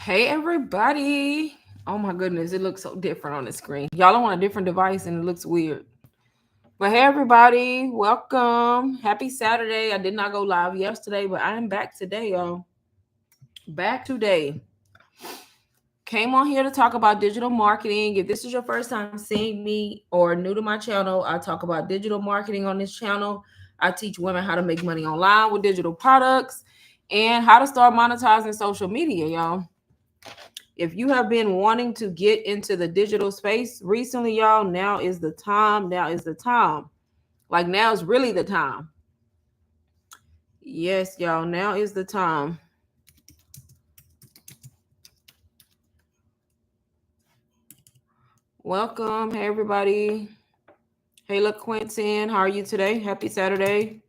Hey everybody. Oh my goodness, it looks so different on the screen. Y'all are on a different device and it looks weird. But hey everybody, welcome. Happy Saturday. I did not go live yesterday, but I am back today, y'all. Back today. Came on here to talk about digital marketing. If this is your first time seeing me or new to my channel, I talk about digital marketing on this channel. I teach women how to make money online with digital products and how to start monetizing social media, y'all. If you have been wanting to get into the digital space recently, y'all, now is the time. Now is the time. Like, now is really the time. Yes, y'all, now is the time. Welcome. Hey, everybody. Hey, look, Quentin. How are you today? Happy Saturday.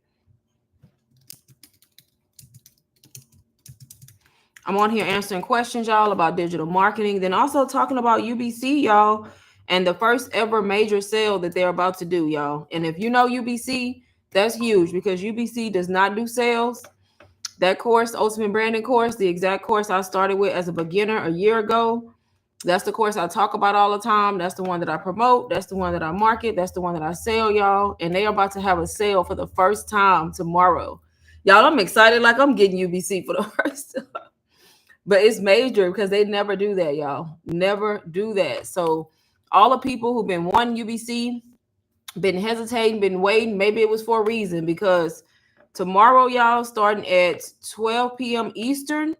I'm on here answering questions, y'all, about digital marketing. Then also talking about UBC, y'all, and the first ever major sale that they're about to do, y'all. And if you know UBC, that's huge because UBC does not do sales. That course, Ultimate Branding course, the exact course I started with as a beginner a year ago. That's the course I talk about all the time. That's the one that I promote. That's the one that I market. That's the one that I sell, y'all. And they are about to have a sale for the first time tomorrow. Y'all, I'm excited like I'm getting UBC for the first time. But it's major because they never do that, y'all. Never do that. So all the people who've been wanting UBC, been hesitating, been waiting, maybe it was for a reason because tomorrow, y'all, starting at 12 p.m. Eastern,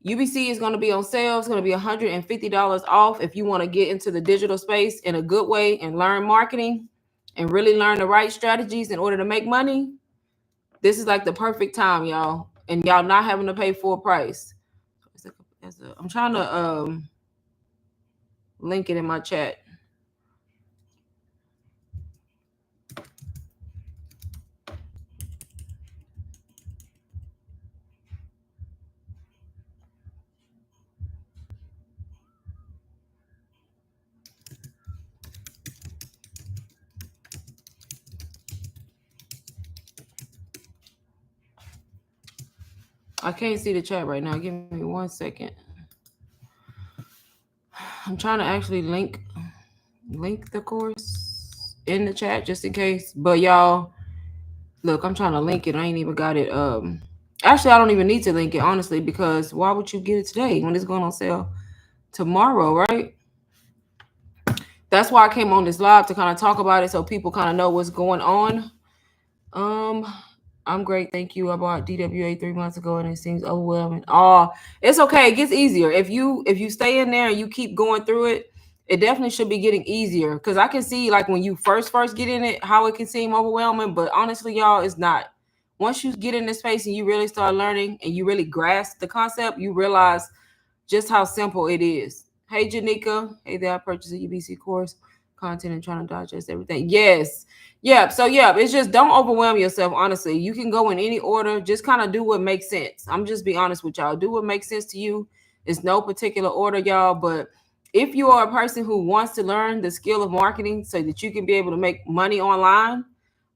UBC is going to be on sale. It's going to be $150 off if you want to get into the digital space in a good way and learn marketing and really learn the right strategies in order to make money. This is like the perfect time, y'all. And y'all not having to pay full price. I'm trying to link it in my chat. I can't see the chat right now. Give me 1 second. I'm trying to actually link the course in the chat just in case. But y'all, look, I'm trying to link it. I ain't even got it. Actually, I don't even need to link it, honestly, because why would you get it today when it's going on sale tomorrow, right? That's why I came on this live to kind of talk about it so people kind of know what's going on. I'm great, thank you. I bought DWA 3 months ago and it seems overwhelming. Oh, it's okay. It gets easier if you stay in there and you keep going through it. It definitely should be getting easier because I can see like when you first get in it, how it can seem overwhelming. But honestly, y'all, it's not. Once you get in this space and you really start learning and you really grasp the concept, you realize just how simple it is. Hey, Janika. Hey there, I purchased a UBC course, content and trying to digest everything. Yes. Yeah. So, yeah, it's just don't overwhelm yourself, honestly. You can go in any order. Just kind of do what makes sense. I'm just be honest with y'all. Do what makes sense to you. It's no particular order, y'all. But if you are a person who wants to learn the skill of marketing so that you can be able to make money online,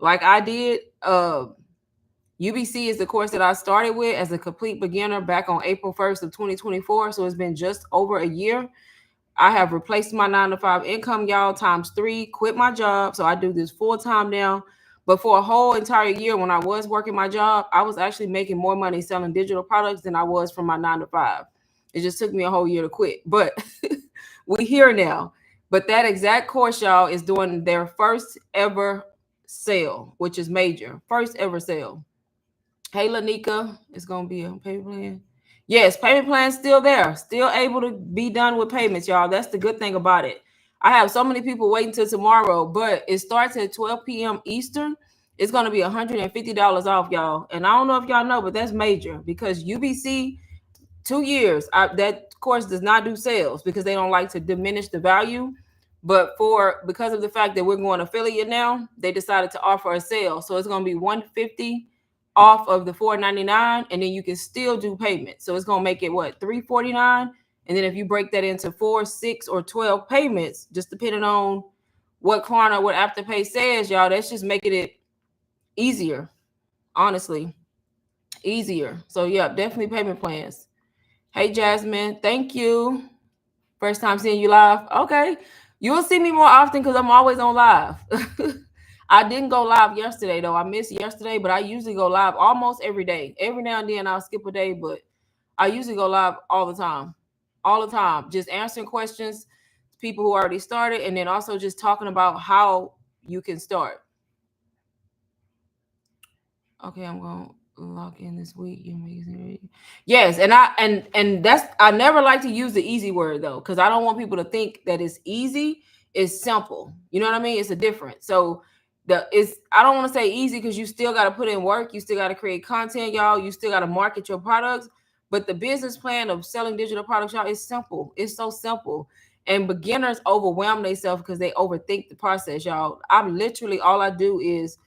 like I did, UBC is the course that I started with as a complete beginner back on April 1st of 2024. So it's been just over a year. I have replaced my 9-to-5 income, y'all, times 3, quit my job. So I do this full time now. But for a whole entire year, when I was working my job, I was actually making more money selling digital products than I was from my 9-to-5. It just took me a whole year to quit. But we here now. But that exact course, y'all, is doing their first ever sale, which is major. First ever sale. Hey, Lanika, it's going to be a payment plan. Yes, payment plan's still there. Still able to be done with payments, y'all. That's the good thing about it. I have so many people waiting till tomorrow, but it starts at 12 p.m. Eastern. It's going to be $150 off, y'all. And I don't know if y'all know, but that's major because UBC, 2 years, that course does not do sales because they don't like to diminish the value. But because of the fact that we're going affiliate now, they decided to offer a sale. So it's going to be $150 off of the $499, and then you can still do payments. So it's going to make it what, $349? And then if you break that into 4, 6, or 12 payments, just depending on what Klarna, what Afterpay says, y'all, that's just making it easier. Honestly, easier. So yeah, definitely payment plans. Hey, Jasmine. Thank you. First time seeing you live. Okay. You'll see me more often because I'm always on live. I didn't go live yesterday, though. I missed yesterday, but I usually go live almost every day. Every now and then I'll skip a day, but I usually go live all the time. All the time. Just answering questions to people who already started, and then also just talking about how you can start. Okay, I'm gonna lock in this week. You amazing. Yes, and that's I never like to use the easy word though, because I don't want people to think that it's easy. It's simple. You know what I mean? It's a difference. So the it's I don't want to say easy because you still got to put in work. You still got to create content, y'all. You still got to market your products. But the business plan of selling digital products, y'all, is simple. It's so simple. And beginners overwhelm themselves because they overthink the process, y'all. I'm literally all I do is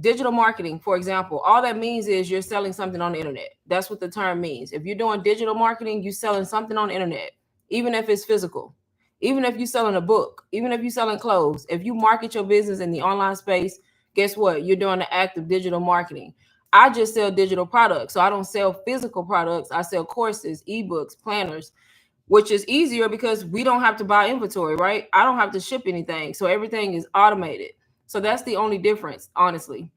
digital marketing, for example. All that means is you're selling something on the internet. That's what the term means. If you're doing digital marketing, you're selling something on the internet, even if it's physical, even if you're selling a book, even if you're selling clothes. If you market your business in the online space, guess what? You're doing the act of digital marketing. I just sell digital products. So I don't sell physical products. I sell courses, ebooks, planners, which is easier because we don't have to buy inventory, right? I don't have to ship anything. So everything is automated. So that's the only difference, honestly.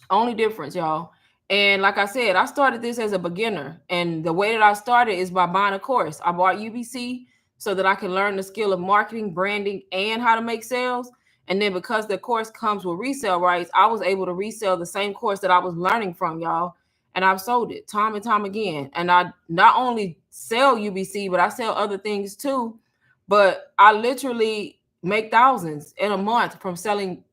Only difference, y'all. And like I said, I started this as a beginner. And the way that I started is by buying a course. I bought UBC so that I can learn the skill of marketing, branding, and how to make sales. And then because the course comes with resale rights, I was able to resell the same course that I was learning from, y'all. And I've sold it time and time again. And I not only sell UBC, but I sell other things too. But I literally make thousands in a month from selling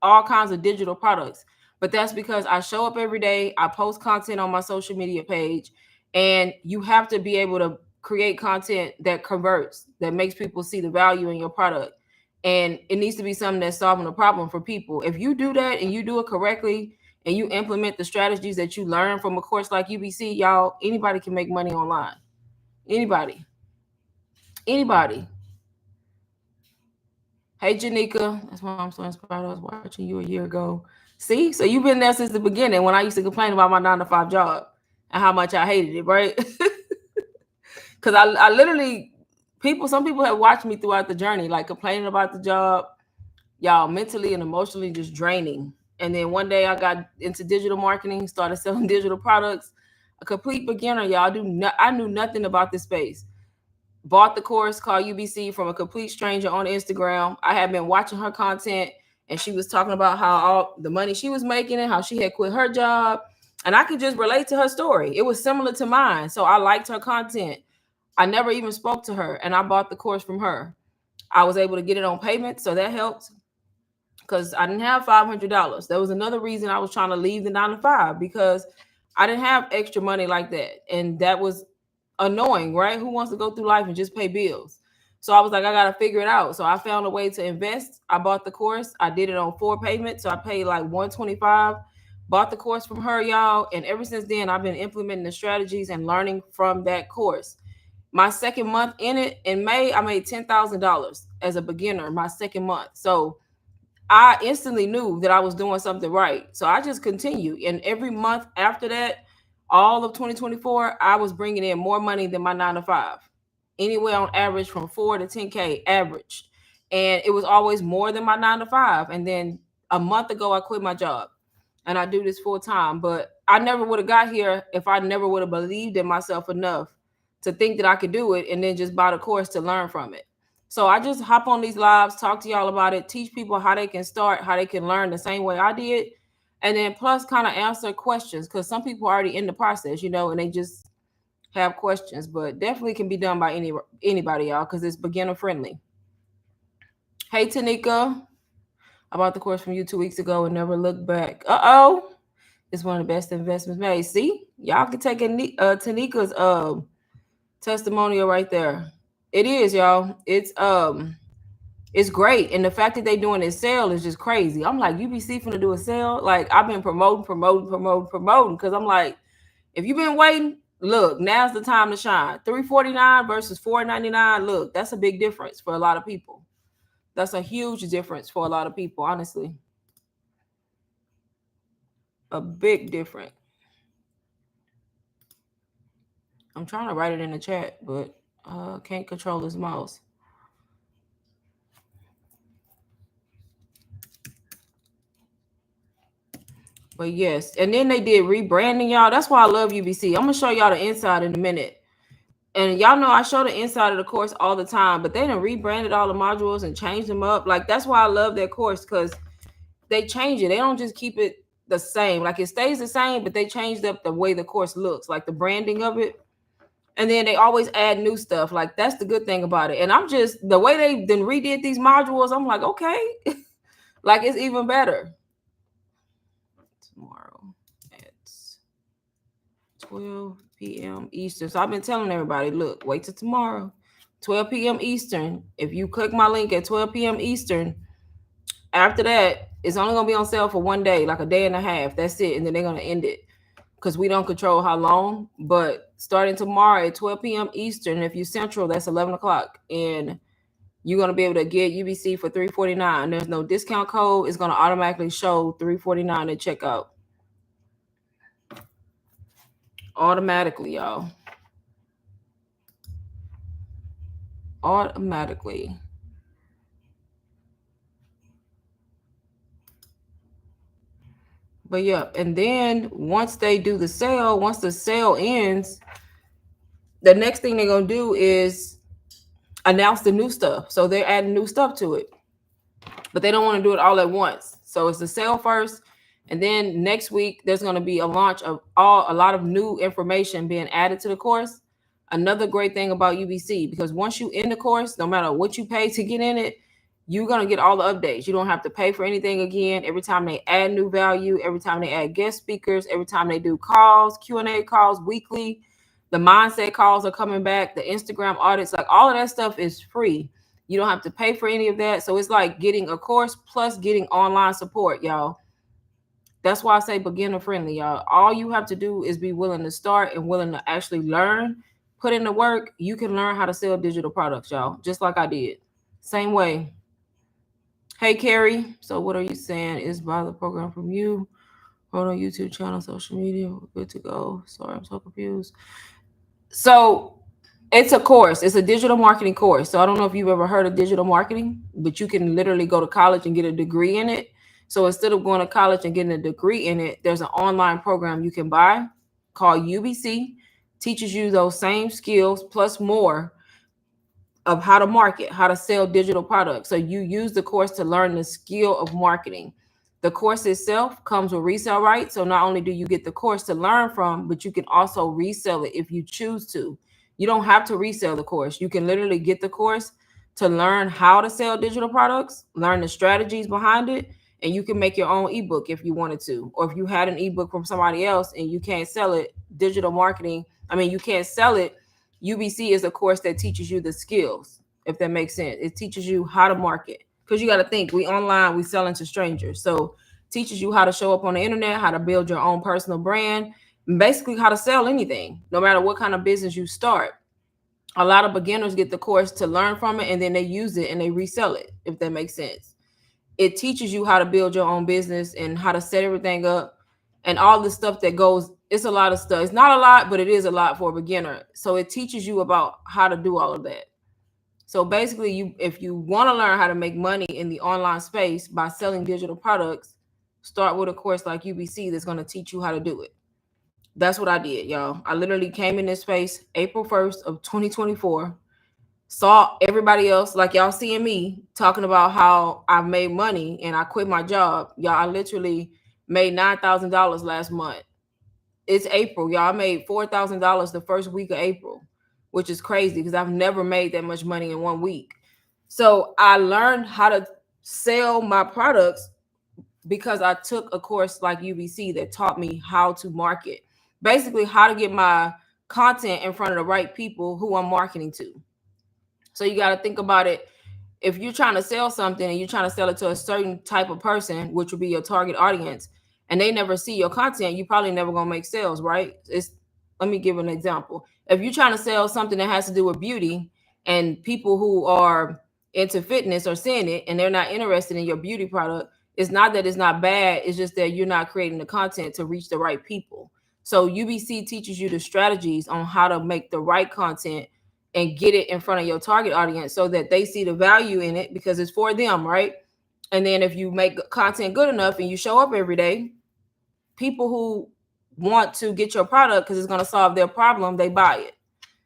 all kinds of digital products. But that's because I show up every day. I post content on my social media page, and you have to be able to create content that converts, that makes people see the value in your product. And it needs to be something that's solving a problem for people. If you do that and you do it correctly and you implement the strategies that you learn from a course like UBC, y'all, anybody can make money online. Anybody. Anybody. Hey, Janika. That's why I'm so inspired. I was watching you a year ago. See? So you've been there since the beginning when I used to complain about my 9 to 5 job and how much I hated it, right? Because I literally, some people have watched me throughout the journey, like complaining about the job, y'all, mentally and emotionally just draining. And then one day I got into digital marketing, started selling digital products. A complete beginner, y'all. I knew nothing about this space. Bought the course called UBC from a complete stranger on Instagram. I had been watching her content and she was talking about how all the money she was making and how she had quit her job. And I could just relate to her story. It was similar to mine. So I liked her content. I never even spoke to her and I bought the course from her. I was able to get it on payment. So that helped because I didn't have $500. That was another reason I was trying to leave the 9 to 5 because I didn't have extra money like that. And that was annoying, right? Who wants to go through life and just pay bills? So I was like, I got to figure it out. So I found a way to invest. I bought the course. I did it on 4 payments. So I paid like 125, bought the course from her, y'all. And ever since then, I've been implementing the strategies and learning from that course. My second month in it, in May, I made $10,000 as a beginner, my second month. So I instantly knew that I was doing something right. So I just continued. And every month after that, all of 2024, I was bringing in more money than my 9 to 5. Anywhere on average from 4 to 10K average. And it was always more than my 9 to 5. And then a month ago, I quit my job and I do this full time. But I never would have got here if I never would have believed in myself enough to think that I could do it and then just bought a course to learn from it. So I just hop on these lives, talk to y'all about it, teach people how they can start, how they can learn the same way I did. And then plus kind of answer questions because some people are already in the process, and they just have questions, but definitely can be done by anybody, y'all, because it's beginner friendly. Hey, Tanika. I bought the course from you 2 weeks ago and never looked back. Uh-oh. It's one of the best investments made. See, y'all can take Tanika's testimonial right there. It is, y'all. It's great. And the fact that they doing this sale is just crazy. I'm like, UBC finna do a sale. Like I've been promoting. Cause I'm like, if you've been waiting, look, now's the time to shine. $349 versus $499. Look, that's a big difference for a lot of people. That's a huge difference for a lot of people, honestly. A big difference. I'm trying to write it in the chat, but can't control his mouse. But yes, and then they did rebranding, y'all. That's why I love UBC. I'm gonna show y'all the inside in a minute. And y'all know I show the inside of the course all the time, but they done rebranded all the modules and changed them up. Like that's why I love that course, because they change it. They don't just keep it the same. Like it stays the same, but they changed up the way the course looks, like the branding of it. And then they always add new stuff. Like that's the good thing about it. And I'm just the way they then redid these modules, I'm like, okay, like it's even better. Tomorrow at 12 p.m. Eastern. So I've been telling everybody, look, wait till tomorrow, 12 p.m. Eastern. If you click my link at 12 p.m. Eastern, after that, it's only gonna be on sale for one day, like a day and a half. That's it, and then they're gonna end it because we don't control how long. But starting tomorrow at 12 p.m. Eastern, if you Central, that's 11 o'clock, and you're gonna be able to get UBC for $349. There's no discount code. It's gonna automatically show $349 at checkout. Automatically, y'all. Automatically. But yeah, and then once they do the sale, once the sale ends, the next thing they're gonna do is announce the new stuff. So they're adding new stuff to it, but they don't want to do it all at once. So it's the sale first, and then next week there's going to be a launch of a lot of new information being added to the course. Another great thing about UBC, because once you in the course, no matter what you pay to get in it, you're going to get all the updates. You don't have to pay for anything again. Every time they add new value, every time they add guest speakers, every time they do calls, Q&A calls weekly, the mindset calls are coming back, the Instagram audits, like all of that stuff is free. You don't have to pay for any of that. So it's like getting a course plus getting online support, y'all. That's why I say beginner friendly, y'all. All you have to do is be willing to start and willing to actually learn, put in the work. You can learn how to sell digital products, y'all, just like I did. Same way. Hey, Carrie. So what are you saying? Is buy the program from you? Hold on, YouTube channel, social media. We're good to go. Sorry, I'm so confused. So it's a course. It's a digital marketing course. So I don't know if you've ever heard of digital marketing, but you can literally go to college and get a degree in it. So instead of going to college and getting a degree in it, there's an online program you can buy called UBC. Teaches you those same skills plus more of how to market, how to sell digital products. So you use the course to learn the skill of marketing. The course itself comes with resale rights. So not only do you get the course to learn from, but you can also resell it if you choose to. You don't have to resell the course. You can literally get the course to learn how to sell digital products, learn the strategies behind it, and you can make your own ebook if you wanted to. Or if you had an ebook from somebody else and you can't sell it, digital marketing, you can't sell it. UBC is a course that teaches you the skills, if that makes sense. It teaches you how to market. Because you got to think, we online, we selling to strangers. So teaches you how to show up on the internet, how to build your own personal brand, basically how to sell anything, no matter what kind of business you start. A lot of beginners get the course to learn from it, and then they use it and they resell it, if that makes sense. It teaches you how to build your own business and how to set everything up and all the stuff that goes. It's a lot of stuff. It's not a lot, but it is a lot for a beginner. So it teaches you about how to do all of that. So basically, if you want to learn how to make money in the online space by selling digital products, start with a course like UBC that's going to teach you how to do it. That's what I did, y'all. I literally came in this space April 1st of 2024, saw everybody else, like y'all seeing me talking about how I made money and I quit my job. Y'all, I literally made $9,000 last month. It's April, y'all. I made $4,000 the first week of April, which is crazy because I've never made that much money in 1 week. So I learned how to sell my products because I took a course like UBC that taught me how to market, basically how to get my content in front of the right people who I'm marketing to. So you got to think about it. If you're trying to sell something and you're trying to sell it to a certain type of person, which would be your target audience, and they never see your content, you probably never gonna make sales, right? Let me give an example. If you're trying to sell something that has to do with beauty, and people who are into fitness are seeing it and they're not interested in your beauty product, it's not that it's not bad, it's just that you're not creating the content to reach the right people. So UBC teaches you the strategies on how to make the right content and get it in front of your target audience so that they see the value in it because it's for them, right? And then if you make content good enough and you show up every day, people who want to get your product because it's going to solve their problem, they buy it.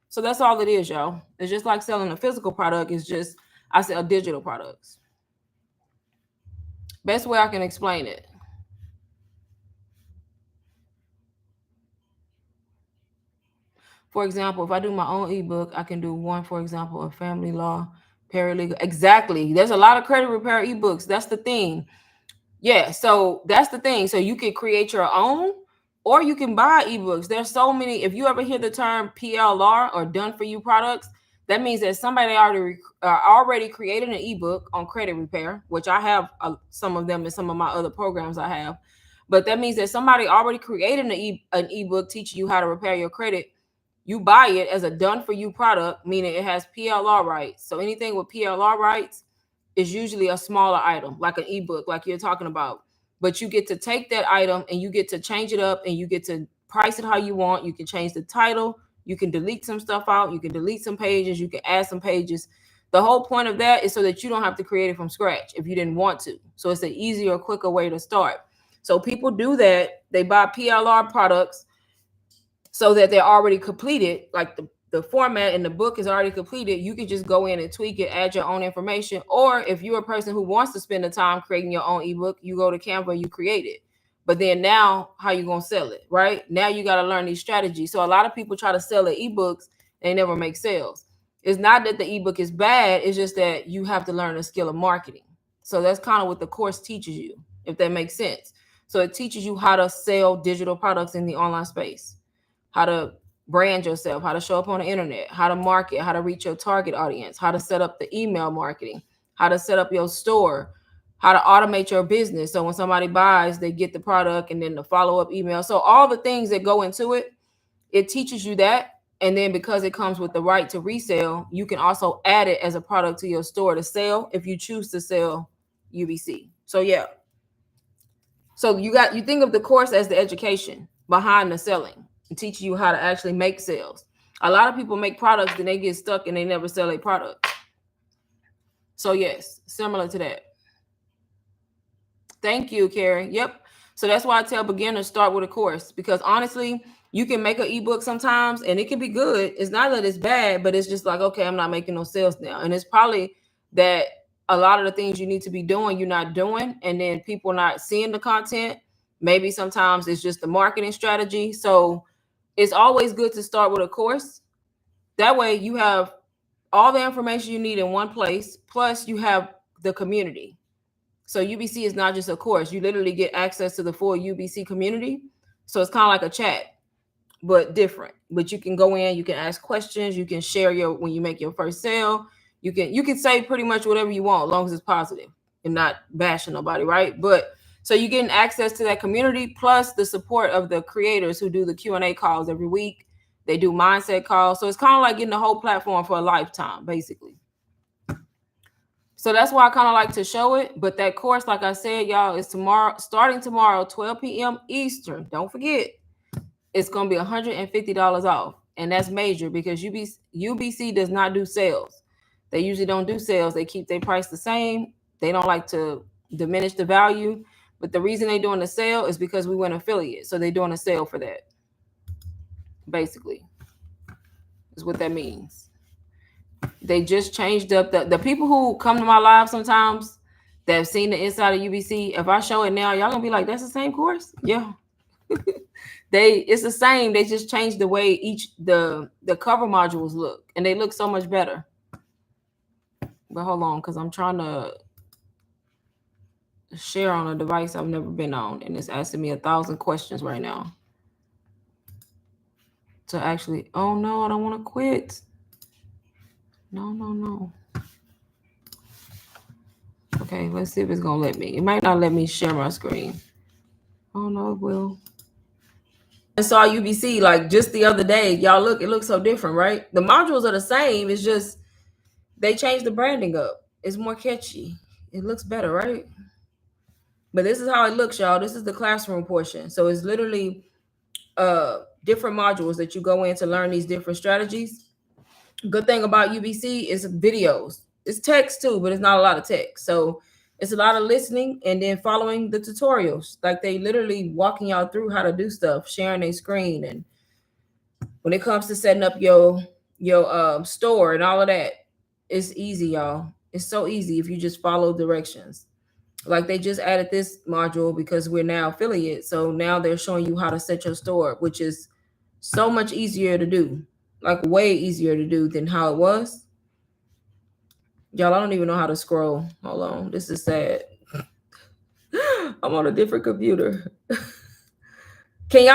So that's all it is, y'all. It's just like selling a physical product. It's just, I sell digital products. Best way I can explain it. For example, if I do my own ebook, I can do one, for example, of family law, paralegal. Exactly. There's a lot of credit repair ebooks. That's the thing. Yeah, so that's the thing. So you can create your own or you can buy ebooks. There's so many. If you ever hear the term PLR or done for you products, that means that somebody already created an ebook on credit repair, which I have some of them in some of my other programs I have. But that means that somebody already created an ebook teaching you how to repair your credit. You buy it as a done for you product, meaning it has PLR rights. So anything with PLR rights is usually a smaller item, like an ebook, like you're talking about. But you get to take that item and you get to change it up and you get to price it how you want. You can change the title. You can delete some stuff out. You can delete some pages. You can add some pages. The whole point of that is so that you don't have to create it from scratch if you didn't want to. So it's an easier, quicker way to start. So people do that. They buy PLR products so that they're already completed, like the format in the book is already completed. You can just go in and tweak it, add your own information. Or if you're a person who wants to spend the time creating your own ebook, you go to Canva and you create it. But then now, how you gonna sell it, right? Now you got to learn these strategies. So a lot of people try to sell their ebooks, they never make sales. It's not that the ebook is bad, it's just that you have to learn the skill of marketing. So that's kind of what the course teaches you, if that makes sense. So it teaches you how to sell digital products in the online space, how to brand yourself, how to show up on the internet, how to market, how to reach your target audience, how to set up the email marketing, how to set up your store, how to automate your business. So when somebody buys, they get the product and then the follow-up email. So all the things that go into it, it teaches you that. And then because it comes with the right to resell, you can also add it as a product to your store to sell if you choose to sell UBC. So yeah. So you think of the course as the education behind the selling. Teach you how to actually make sales. A lot of people make products, then they get stuck and they never sell a product. So yes, similar to that. Thank you, Carrie. Yep. So that's why I tell beginners start with a course, because honestly, you can make an ebook sometimes and it can be good. It's not that it's bad, but it's just like, okay, I'm not making no sales now. And it's probably that a lot of the things you need to be doing, you're not doing, and then people not seeing the content. Maybe sometimes it's just the marketing strategy. So it's always good to start with a course. That way you have all the information you need in one place, plus you have the community. So UBC is not just a course. You literally get access to the full UBC community. So it's kind of like a chat, but different. But you can go in, you can ask questions, you can share when you make your first sale. You can say pretty much whatever you want, as long as it's positive and not bashing nobody, right? But so you're getting access to that community, plus the support of the creators who do the Q&A calls every week. They do mindset calls. So it's kind of like getting the whole platform for a lifetime, basically. So that's why I kind of like to show it. But that course, like I said, y'all, is starting tomorrow, 12 p.m. Eastern. Don't forget, it's going to be $150 off. And that's major because UBC does not do sales. They usually don't do sales. They keep their price the same. They don't like to diminish the value. But the reason they're doing the sale is because we went affiliate. So they're doing a sale for that. Basically, is what that means. They just changed up the people who come to my live sometimes that have seen the inside of UBC. If I show it now, y'all gonna be like, that's the same course? Yeah. It's the same. They just changed the way the cover modules look, and they look so much better. But hold on, because I'm trying to share on a device I've never been on, and it's asking me 1,000 questions right now. To actually, oh no, I don't want to quit. No. Okay, let's see if it's gonna let me. It might not let me share my screen. Oh no, it will. I saw UBC like just the other day. Y'all look, it looks so different, right? The modules are the same. It's just they changed the branding up. It's more catchy. It looks better, right? But this is how it looks, y'all. This is the classroom portion. So it's literally different modules that you go in to learn these different strategies. Good thing about UBC is videos. It's text too, but it's not a lot of text. So it's a lot of listening and then following the tutorials. Like they literally walking y'all through how to do stuff, sharing their screen. And when it comes to setting up your store and all of that, it's easy, y'all. It's so easy if you just follow directions. Like they just added this module because we're now affiliate. So now they're showing you how to set your store up, which is so much easier to do. Like way easier to do than how it was. Y'all, I don't even know how to scroll. Hold on. This is sad. I'm on a different computer. Can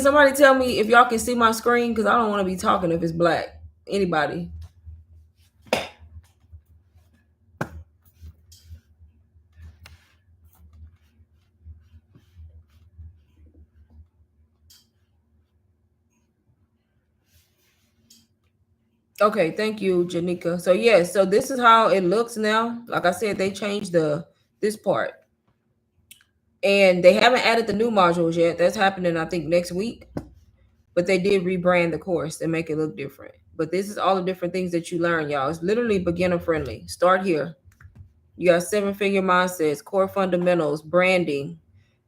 somebody tell me if y'all can see my screen? Because I don't want to be talking if it's black. Anybody? Okay, thank you, Janika. So yes, so this is how it looks now. Like I said, they changed this part. And they haven't added the new modules yet. That's happening, I think, next week. But they did rebrand the course and make it look different. But this is all the different things that you learn, y'all. It's literally beginner friendly. Start here. You got 7-figure mindsets, core fundamentals, branding.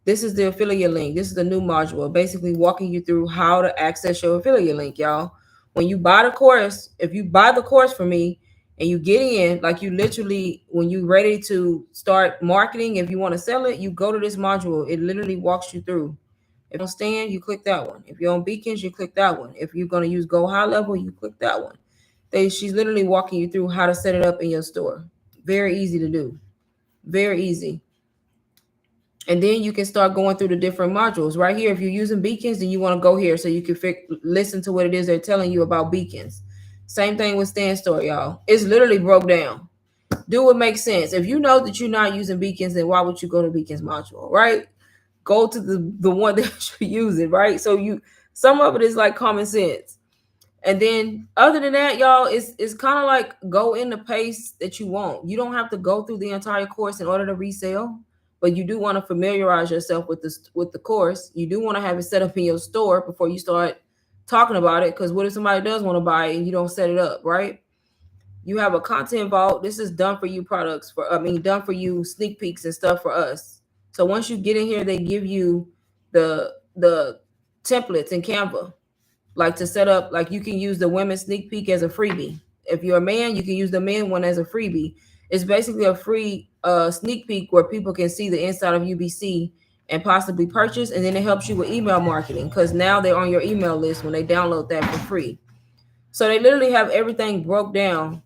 This is the affiliate link. This is the new module, basically walking you through how to access your affiliate link, y'all. When you buy the course, if you buy the course from me and you get in, like you literally, when you're ready to start marketing, if you want to sell it, you go to this module. It literally walks you through. If you're on Stand, you click that one. If you're on Beacons, you click that one. If you're going to use Go High Level, you click that one. She's literally walking you through how to set it up in your store. Very easy to do. Very easy. And then you can start going through the different modules. Right here, if you're using Beacons, then you want to go here so you can listen to what it is they're telling you about Beacons. Same thing with Stand Store, y'all. It's literally broke down. Do what makes sense. If you know that you're not using Beacons, then why would you go to Beacons module, right? Go to the one that you're using, right? So some of it is like common sense. And then other than that, y'all, it's kind of like go in the pace that you want. You don't have to go through the entire course in order to resell, but you do want to familiarize yourself with the course. You do want to have it set up in your store before you start talking about it. Because what if somebody does want to buy it and you don't set it up, right? You have a content vault. This is done for you products done for you sneak peeks and stuff for us. So once you get in here, they give you the templates in Canva, like to set up, like you can use the women's sneak peek as a freebie. If you're a man, you can use the men one as a freebie. It's basically a free sneak peek where people can see the inside of UBC and possibly purchase. And then it helps you with email marketing because now they're on your email list when they download that for free. So they literally have everything broke down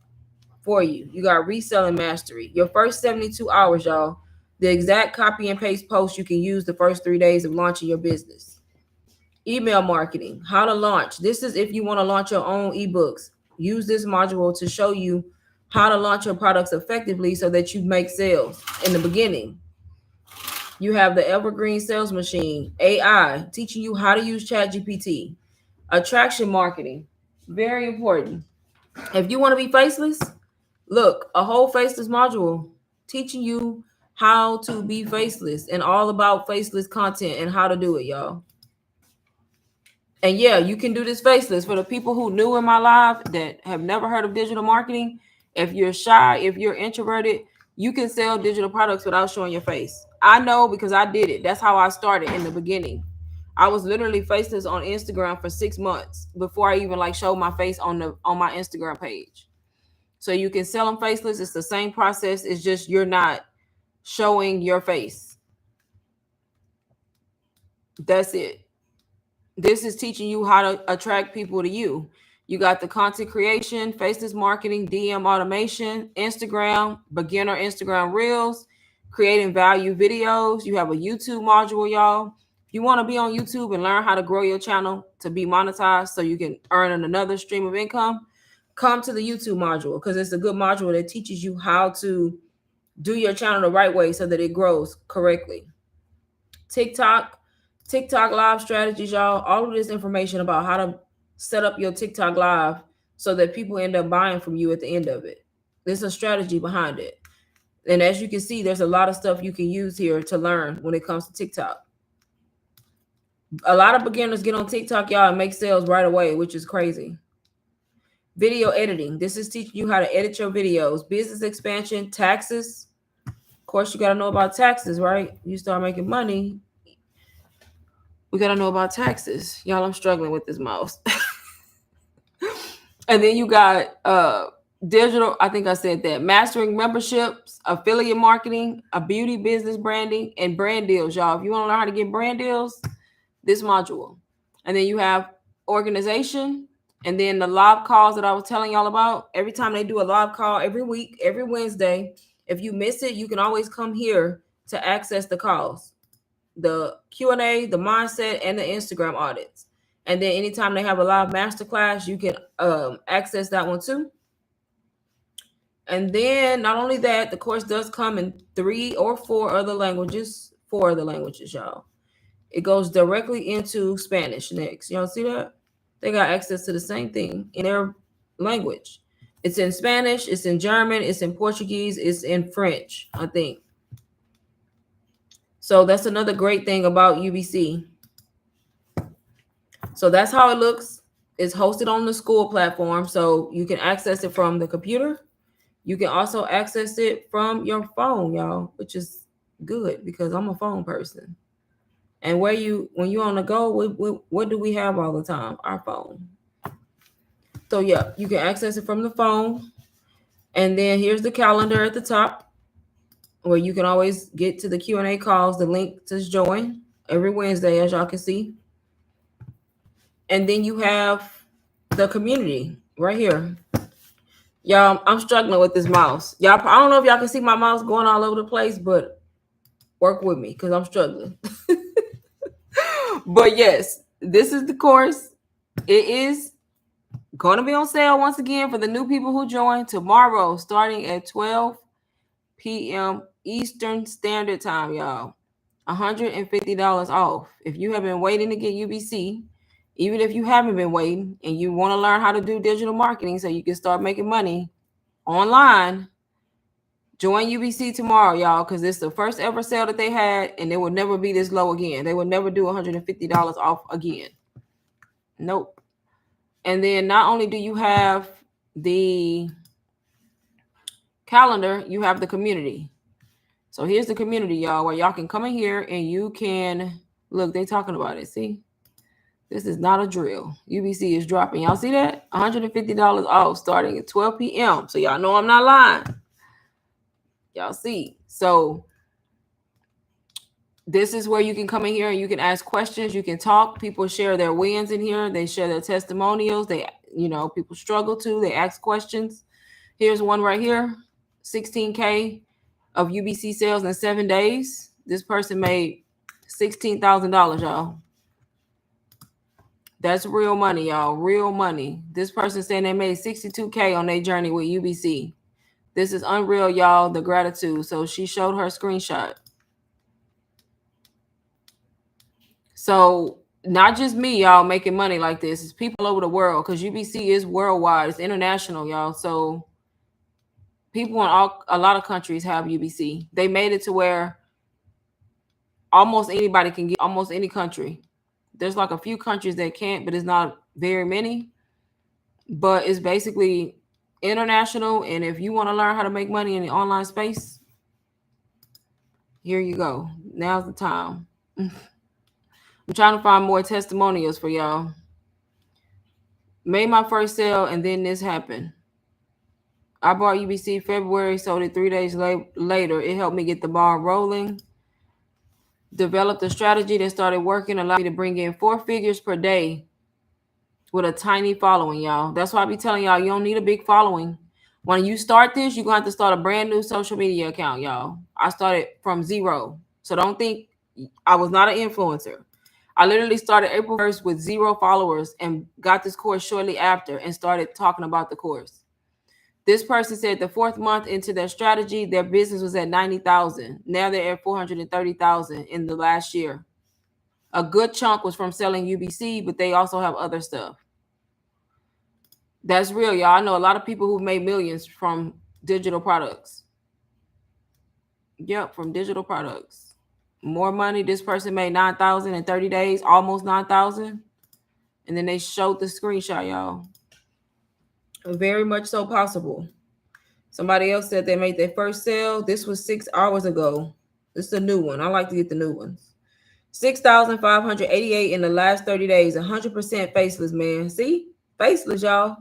for you. You got reselling mastery. Your first 72 hours, y'all. The exact copy and paste post you can use the first 3 days of launching your business. Email marketing, how to launch. This is if you want to launch your own ebooks. Use this module to show you how to launch your products effectively so that you make sales in the beginning. You have the Evergreen Sales Machine, AI, teaching you how to use ChatGPT. Attraction marketing, very important. If you want to be faceless, look, a whole faceless module teaching you how to be faceless and all about faceless content and how to do it, y'all. And yeah, you can do this faceless. For the people who new in my live that have never heard of digital marketing, if you're shy, if you're introverted, you can sell digital products without showing your face. I know because I did it. That's how I started in the beginning. I was literally faceless on Instagram for 6 months before I even like showed my face on my Instagram page. So you can sell them faceless. It's the same process. It's just you're not showing your face. That's it. This is teaching you how to attract people to you. You got the content creation, faceless marketing, DM automation, Instagram, beginner Instagram reels, creating value videos. You have a YouTube module, y'all. If you want to be on YouTube and learn how to grow your channel to be monetized so you can earn another stream of income, come to the YouTube module because it's a good module that teaches you how to do your channel the right way so that it grows correctly. TikTok live strategies, y'all. All of this information about how to set up your TikTok live so that people end up buying from you at the end of it. There's a strategy behind it. And as you can see, there's a lot of stuff you can use here to learn when it comes to TikTok. A lot of beginners get on TikTok, y'all, and make sales right away, which is crazy. Video editing. This is teaching you how to edit your videos. Business expansion, taxes. Of course, you got to know about taxes, right? You start making money, we got to know about taxes. Y'all, I'm struggling with this mouse. And then you got digital, I think I said that, mastering memberships, affiliate marketing, a beauty business branding, and brand deals, y'all. If you want to learn how to get brand deals, this module. And then you have organization, and then the live calls that I was telling y'all about. Every time they do a live call every week, every Wednesday, if you miss it, you can always come here to access the calls, the Q&A, the mindset, and the Instagram audits. And then anytime they have a live masterclass, you can access that one too. And then not only that, the course does come in 3 or 4 other languages. 4 other languages, y'all. It goes directly into Spanish next. Y'all see that? They got access to the same thing in their language. It's in Spanish, it's in German, it's in Portuguese, it's in French, I think. So that's another great thing about UBC. So that's how it looks. It's hosted on the school platform, so you can access it from the computer. You can also access it from your phone, y'all, which is good because I'm a phone person. And when you on the go, what do we have all the time? Our phone. So yeah, you can access it from the phone. And then here's the calendar at the top, where you can always get to the Q&A calls, the link to join every Wednesday, as y'all can see. And then you have the community right here. Y'all, I'm struggling with this mouse. Y'all, I don't know if y'all can see my mouse going all over the place, but work with me because I'm struggling. But yes, this is the course. It is going to be on sale once again for the new people who join tomorrow, starting at 12 p.m. Eastern Standard Time, y'all. $150 off. If you have been waiting to get UBC, even if you haven't been waiting and you want to learn how to do digital marketing so you can start making money online, join UBC tomorrow, y'all, because it's the first ever sale that they had, and it will never be this low again. They will never do $150 off again. Nope. And then not only do you have the calendar, you have the community. So here's the community, y'all, where y'all can come in here and you can look. They talking about it. See, this is not a drill. UBC is dropping. Y'all see that? $150 off starting at 12 p.m. So y'all know I'm not lying. Y'all see. So this is where you can come in here and you can ask questions. You can talk. People share their wins in here. They share their testimonials. They, people struggle too. They ask questions. Here's one right here. 16K of UBC sales in 7 days. This person made $16,000, y'all. That's real money, y'all. Real money. This person saying they made 62K on their journey with UBC. This is unreal, y'all. The gratitude. So she showed her screenshot. So not just me, y'all, making money like this. It's people all over the world because UBC is worldwide. It's international, y'all. So people in a lot of countries have UBC. They made it to where almost anybody can get almost any country. There's like a few countries that can't, but it's not very many. But it's basically international. And if you want to learn how to make money in the online space, here you go. Now's the time. I'm trying to find more testimonials for y'all. Made my first sale and then this happened. I bought UBC February, sold it 3 days later. It helped me get the ball rolling. Developed a strategy that started working, allowed me to bring in 4 figures per day with a tiny following, y'all. That's why I be telling y'all, you don't need a big following. When you start this, you're going to have to start a brand new social media account, y'all. I started from 0. So don't think I was not an influencer. I literally started April 1st with 0 followers and got this course shortly after and started talking about the course. This person said the 4th month into their strategy, their business was at 90,000. Now they're at 430,000 in the last year. A good chunk was from selling UBC, but they also have other stuff. That's real, y'all. I know a lot of people who've made millions from digital products. Yep, from digital products. more money. This person made 9,000 in 30 days, almost 9,000. And then they showed the screenshot, y'all. Very much so possible. Somebody else said they made their first sale. This was 6 hours ago. This is a new one. I like to get the new ones. 6,588 in the last 30 days. 100% faceless, man. See? Faceless, y'all.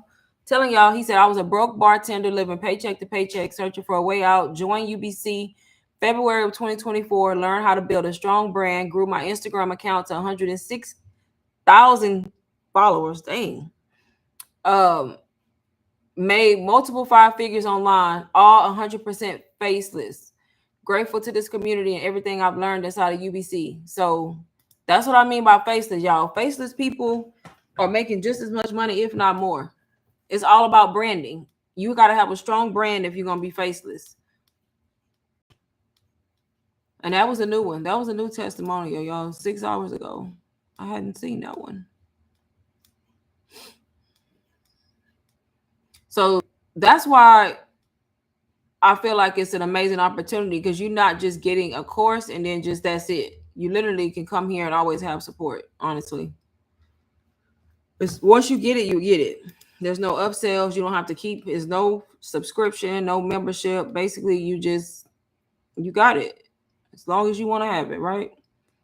Telling y'all, he said, I was a broke bartender living paycheck to paycheck, searching for a way out. Joined UBC February of 2024. Learned how to build a strong brand. Grew my Instagram account to 106,000 followers. Dang. Made multiple 5 figures online, all 100% faceless. Grateful to this community and everything I've learned inside of UBC. So that's what I mean by faceless, y'all. Faceless people are making just as much money, if not more. It's all about branding. You got to have a strong brand if you're going to be faceless. And that was a new one. That was a new testimonial, y'all. 6 hours ago. I hadn't seen that one. So that's why I feel like it's an amazing opportunity, because you're not just getting a course and then just that's it. You literally can come here and always have support, honestly. Once you get it, you get it. There's no upsells. You don't have to keep. There's no subscription, no membership. Basically, you got it. As long as you want to have it, right?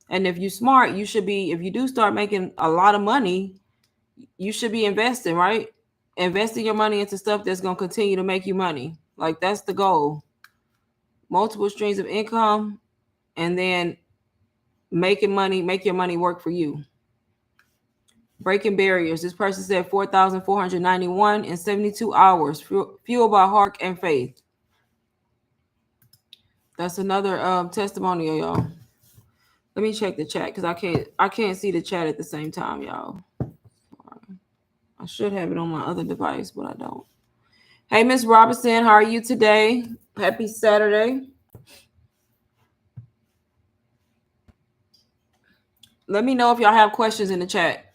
And if you're smart, you should be, if you do start making a lot of money, you should be investing, right? Investing your money into stuff that's going to continue to make you money. Like, that's the goal. Multiple streams of income, and then making money, make your money work for you. Breaking barriers. This person said 4,491 in 72 hours, fueled by heart and faith. That's another testimonial, y'all. Let me check the chat, because I can't see the chat at the same time, y'all. I should have it on my other device, but I don't. Hey, Miss Robinson, how are you today? Happy Saturday. Let me know if y'all have questions in the chat.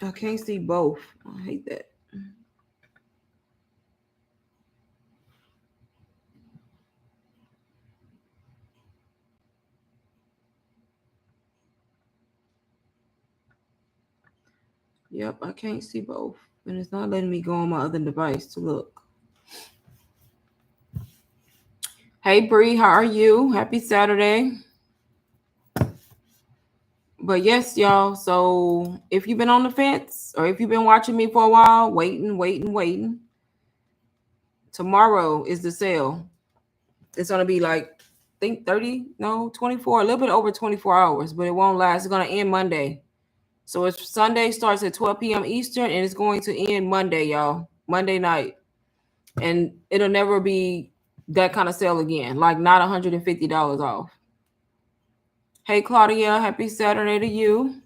I can't see both. I hate that. Yep, I can't see both. And it's not letting me go on my other device to look. Hey, Bree, how are you? Happy Saturday. But yes, y'all. So if you've been on the fence, or if you've been watching me for a while, waiting. Tomorrow is the sale. It's going to be like, I think 24, a little bit over 24 hours, but it won't last. It's going to end Monday. So it's Sunday, starts at 12 p.m. Eastern, and it's going to end Monday, y'all. Monday night. And it'll never be that kind of sale again. Like, not $150 off. Hey, Claudia, happy Saturday to you.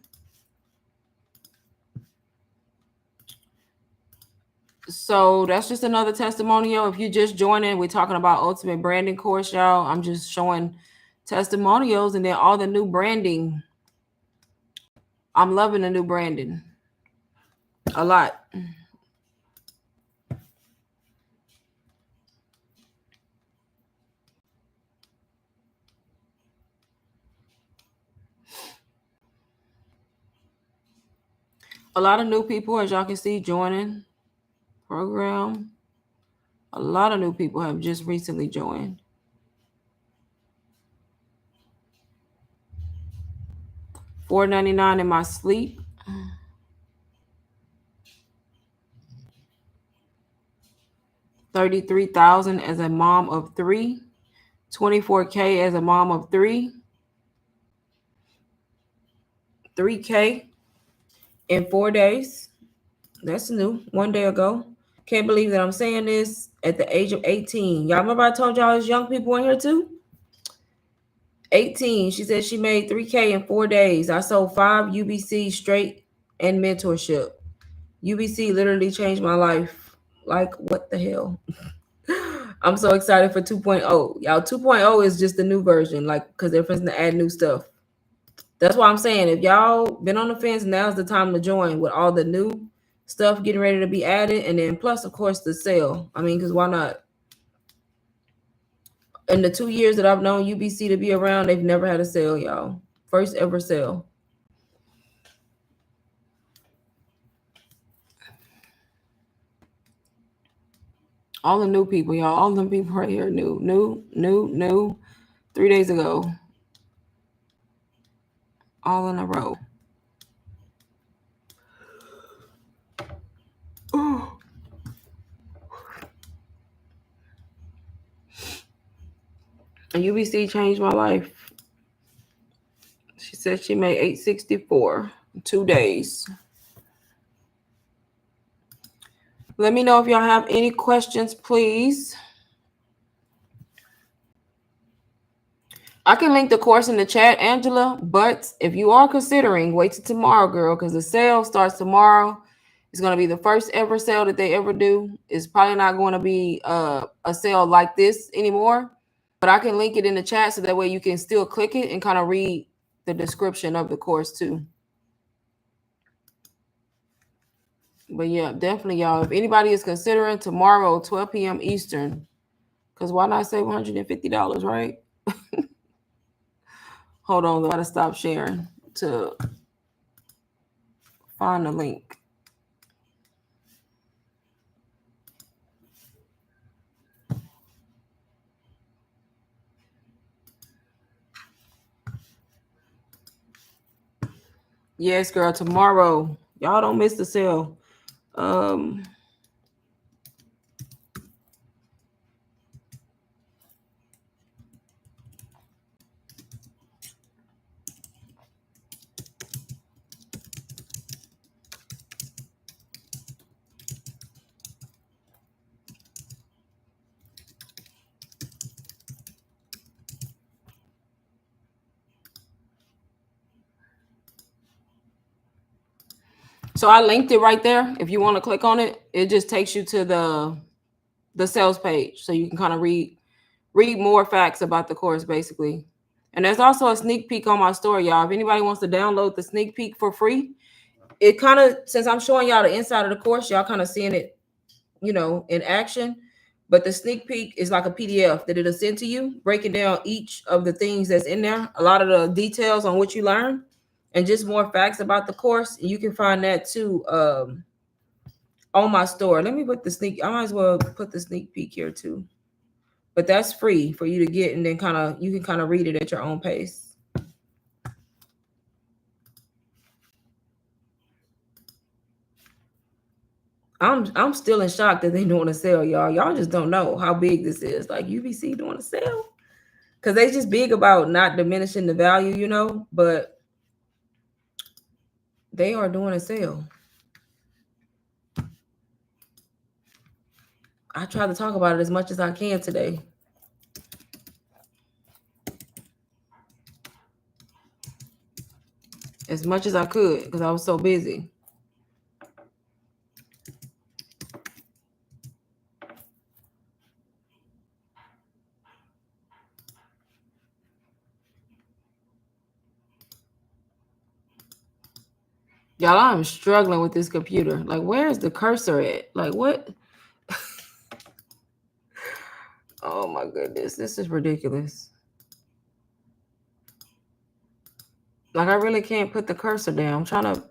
So that's just another testimonial. If you just joining, we're talking about Ultimate Branding Course, y'all. I'm just showing testimonials and then all the new branding. I'm loving the new branding a lot. A lot of new people, as y'all can see, joining program. A lot of new people have just recently joined. $4.99 in my sleep. $33,000 as a mom of 3. $24K as a mom of 3. $3K in 4 days. That's new. 1 day ago. Can't believe that I'm saying this at the age of 18. Y'all remember I told y'all there's young people in here too? 18. She said she made $3K in 4 days. I sold 5 UBC straight and mentorship. UBC literally changed my life. Like, what the hell? I'm so excited for 2.0. Y'all, 2.0 is just the new version, like, because they're going to add new stuff. That's why I'm saying, if y'all been on the fence, now's the time to join with all the new stuff getting ready to be added. And then plus, of course, the sale. I mean, because why not? In the 2 years that I've known UBC to be around, they've never had a sale, y'all. First ever sale. All the new people, y'all. All them people right here, new. 3 days ago. All in a row. And UBC changed my life. She said she made $864 in 2 days. Let me know if y'all have any questions, please. I can link the course in the chat, Angela, but if you are considering, wait till tomorrow, girl, because the sale starts tomorrow. It's going to be the first ever sale that they ever do. It's probably not going to be a sale like this anymore, but I can link it in the chat so that way you can still click it and kind of read the description of the course too. But yeah, definitely, y'all. If anybody is considering tomorrow, 12 p.m. Eastern, because why not say $150, right? Hold on, I gotta stop sharing to find the link. Yes, girl, tomorrow. Y'all don't miss the sale. So I linked it right there. If you want to click on it, it just takes you to the sales page, so you can kind of read more facts about the course, basically. And there's also a sneak peek on my store, y'all. If anybody wants to download the sneak peek for free, it kind of, since I'm showing y'all the inside of the course, y'all kind of seeing it, in action. But the sneak peek is like a PDF that it'll send to you, breaking down each of the things that's in there, a lot of the details on what you learn, and just more facts about the course. You can find that too on my store. Let me put the sneak. I might as well put the sneak peek here too. But that's free for you to get, and then you can kind of read it at your own pace. I'm still in shock that they're doing a sale, y'all. Y'all just don't know how big this is. Like UBC doing a sale. Because they just big about not diminishing the value, but they are doing a sale. I try to talk about it as much as I can today. As much as I could, because I was so busy. Y'all, I'm struggling with this computer. Like, where is the cursor at? Like, what? Oh my goodness, this is ridiculous. Like, I really can't put the cursor down. I'm trying to.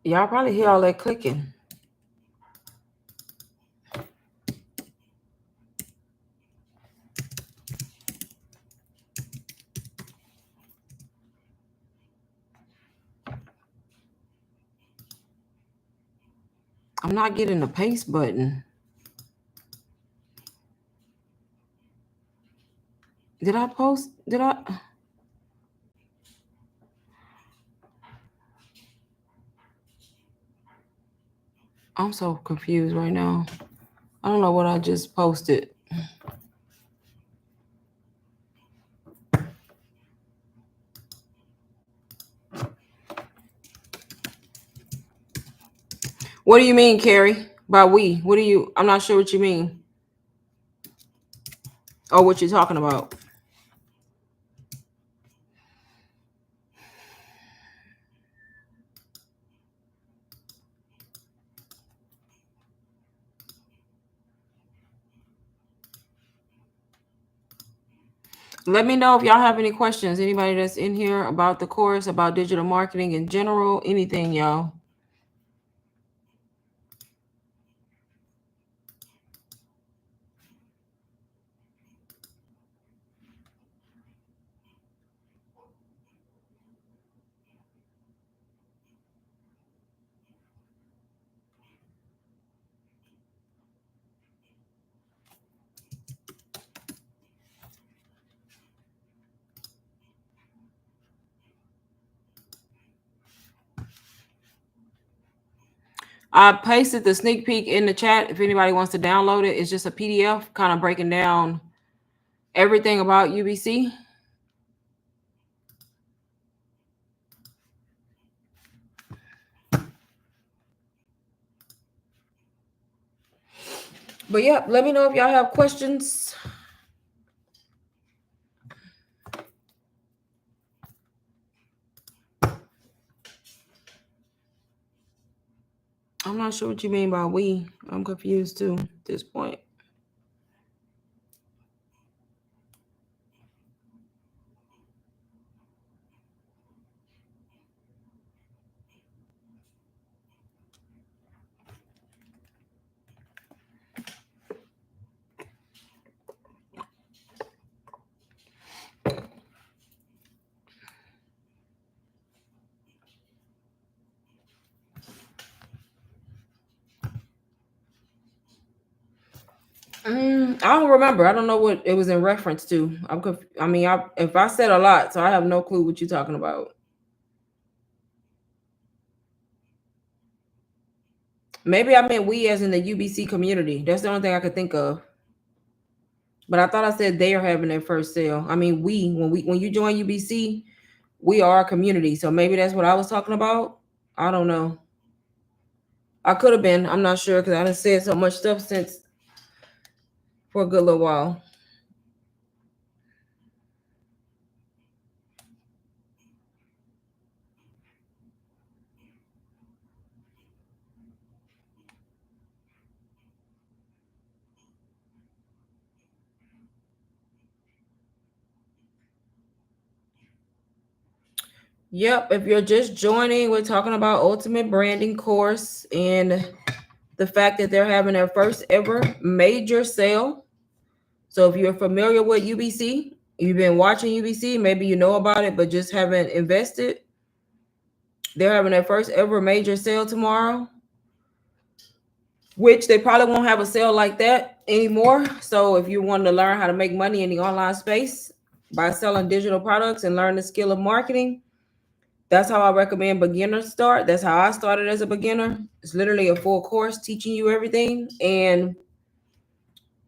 Y'all probably hear all that clicking. I'm not getting the paste button. Did I post? Did I? I'm so confused right now. I don't know what I just posted. What do you mean, Carrie? By we? What do you? I'm not sure what you mean. Or what you're talking about. Let me know if y'all have any questions. Anybody that's in here about the course, about digital marketing in general, anything, y'all. I pasted the sneak peek in the chat if anybody wants to download it. It's just a PDF kind of breaking down everything about UBC. But yeah, let me know if y'all have questions. I'm not sure what you mean by we. I'm confused too at this point. I don't remember. I don't know what it was in reference to. I mean, if I said a lot, so I have no clue what you're talking about. Maybe I meant we as in the UBC community. That's the only thing I could think of. But I thought I said they are having their first sale. I mean, when you join UBC, we are a community. So maybe that's what I was talking about. I don't know. I could have been. I'm not sure because I done said so much stuff since for a good little while. Yep. If you're just joining, we're talking about Ultimate Branding course and the fact that they're having their first ever major sale. So if you're familiar with UBC, you've been watching UBC, maybe you know about it, but just haven't invested. They're having their first ever major sale tomorrow, which they probably won't have a sale like that anymore. So if you want to learn how to make money in the online space by selling digital products and learn the skill of marketing, that's how I recommend beginners start. That's how I started as a beginner. It's literally a full course teaching you everything, and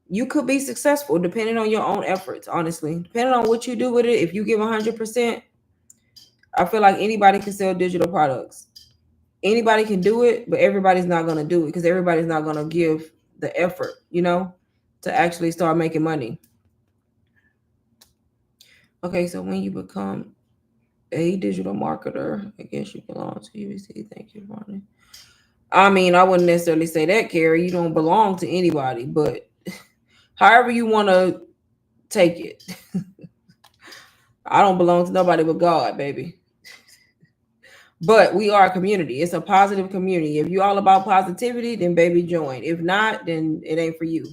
you could be successful depending on your own efforts, honestly. Depending on what you do with it, if you give 100%, I feel like anybody can sell digital products. Anybody can do it, but everybody's not going to do it because everybody's not going to give the effort, to actually start making money. Okay, so when you become a digital marketer, I guess you belong to UBC. Thank you, Ronnie. I mean, I wouldn't necessarily say that, Carrie. You don't belong to anybody, but however you want to take it. I don't belong to nobody but God, baby. But we are a community. It's a positive community. If you're all about positivity, then baby join. If not, then it ain't for you.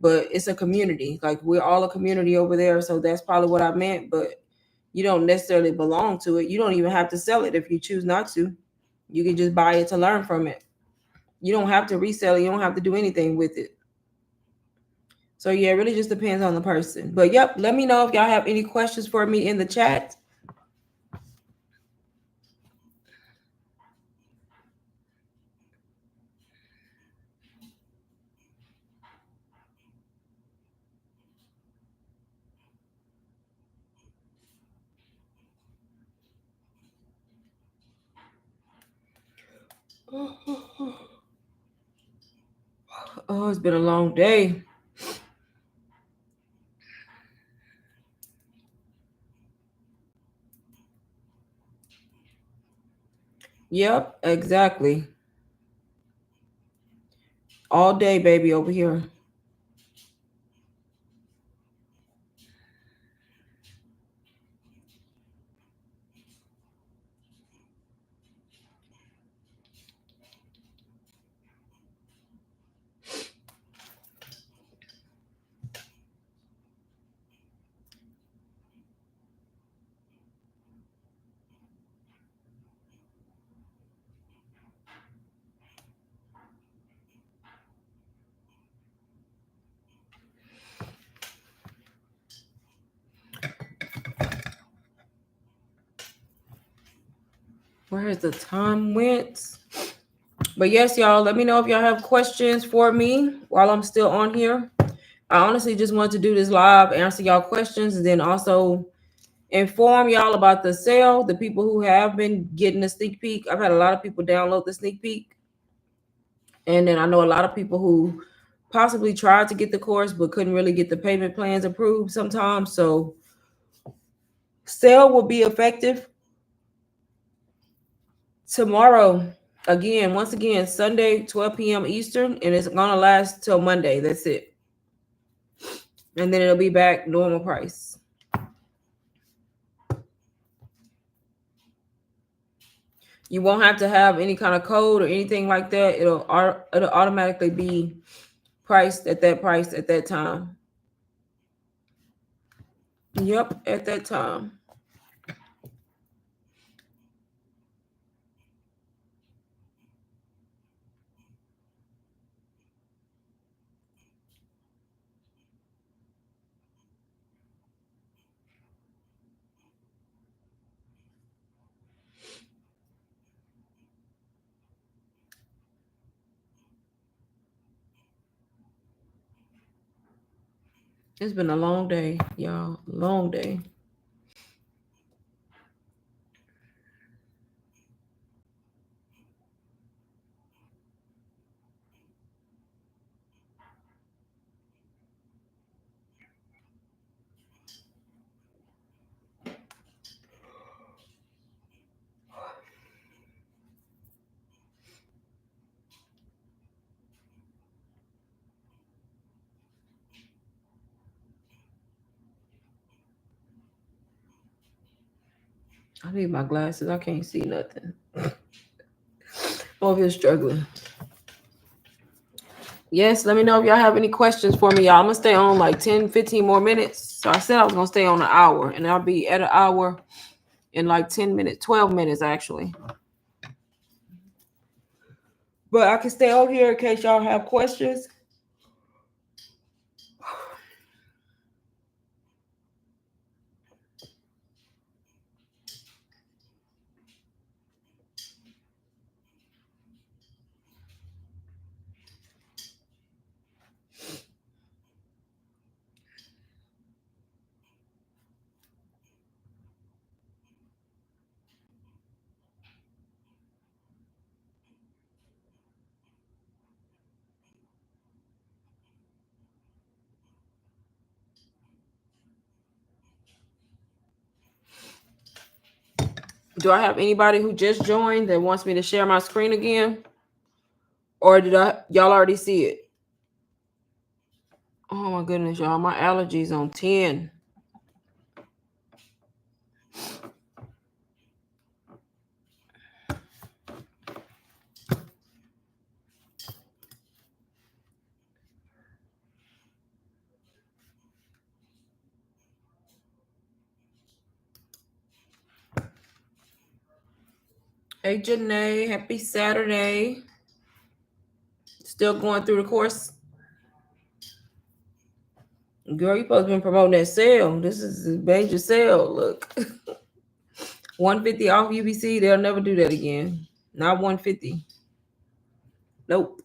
But it's a community. Like we're all a community over there. So that's probably what I meant. But you don't necessarily belong to it. You don't even have to sell it if you choose not to. You can just buy it to learn from it. You don't have to resell it. You don't have to do anything with it. So yeah, it really just depends on the person. But yep, let me know if y'all have any questions for me in the chat. Oh, it's been a long day. Yep, exactly. All day, baby, over here. Where's the time went? But yes, y'all, let me know if y'all have questions for me while I'm still on here. I honestly just want to do this live, answer y'all questions, and then also inform y'all about the sale. The people who have been getting a sneak peek, I've had a lot of people download the sneak peek. And then I know a lot of people who possibly tried to get the course but couldn't really get the payment plans approved sometimes. So sale will be effective tomorrow. Again, once again, Sunday, 12 p.m. Eastern, and it's gonna last till Monday. That's it. And then it'll be back normal price. You won't have to have any kind of code or anything like that. It'll automatically be priced at that price at that time. Yep, at that time. It's been a long day, y'all. Long day. I need my glasses. I can't see nothing. Over here struggling. Yes, let me know if y'all have any questions for me, y'all. I'm gonna stay on like 10, 15 more minutes. So I said I was gonna stay on an hour, and I'll be at an hour in like 10 minutes, 12 minutes actually. But I can stay over here in case y'all have questions. Do I have anybody who just joined that wants me to share my screen again? Or did y'all already see it? Oh my goodness, y'all. My allergies on 10. Hey Janae, happy Saturday. Still going through the course. Girl, you supposed to be promoting that sale. This is a major sale. Look. 150 off UBC. They'll never do that again. Not 150. Nope.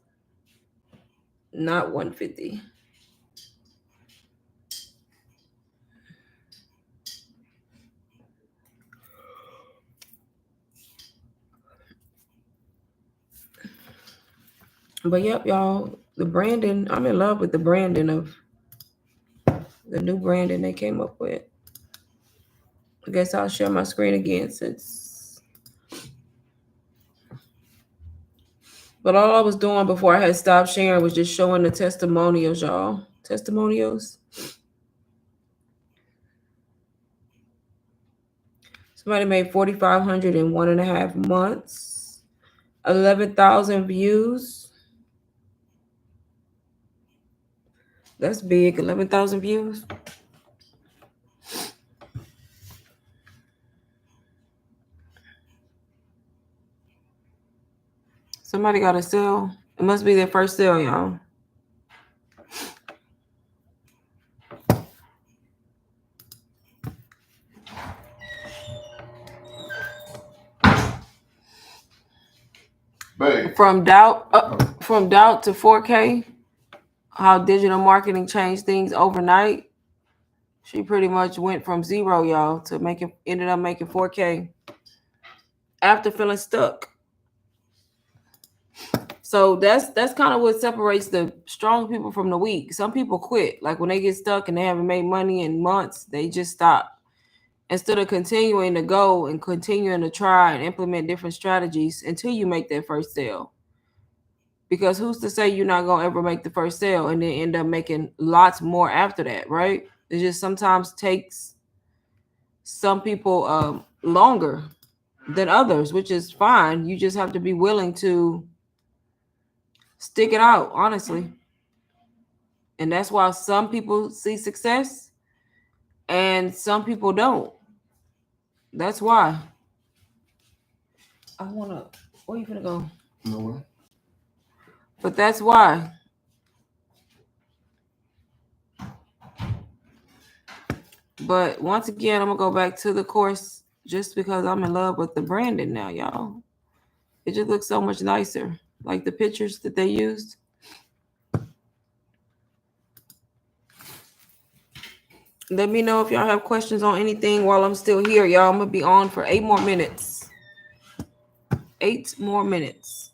Not 150. But yep, y'all. The branding. I'm in love with the branding of the new branding they came up with. I guess I'll share my screen again since. But all I was doing before I had stopped sharing was just showing the testimonials, y'all. Testimonials. Somebody made $4,500 in 1.5 months. 11,000 views. That's big. 11,000 views. Somebody got a sale. It must be their first sale, y'all. From doubt to 4K, how digital marketing changed things overnight. She pretty much went from zero, y'all, to ended up making 4K after feeling stuck. So that's kind of what separates the strong people from the weak. Some people quit. Like when they get stuck and they haven't made money in months, they just stop. Instead of continuing to go and continuing to try and implement different strategies until you make that first sale. Because who's to say you're not gonna ever make the first sale and then end up making lots more after that, right? It just sometimes takes some people longer than others, which is fine. You just have to be willing to stick it out, honestly. And that's why some people see success and some people don't. That's why. I wanna where you gonna go? Nowhere. But that's why. But once again, I'm gonna go back to the course just because I'm in love with the branding now, y'all. It just looks so much nicer. Like the pictures that they used. Let me know if y'all have questions on anything while I'm still here, y'all. I'm gonna be on for 8 more minutes. 8 more minutes.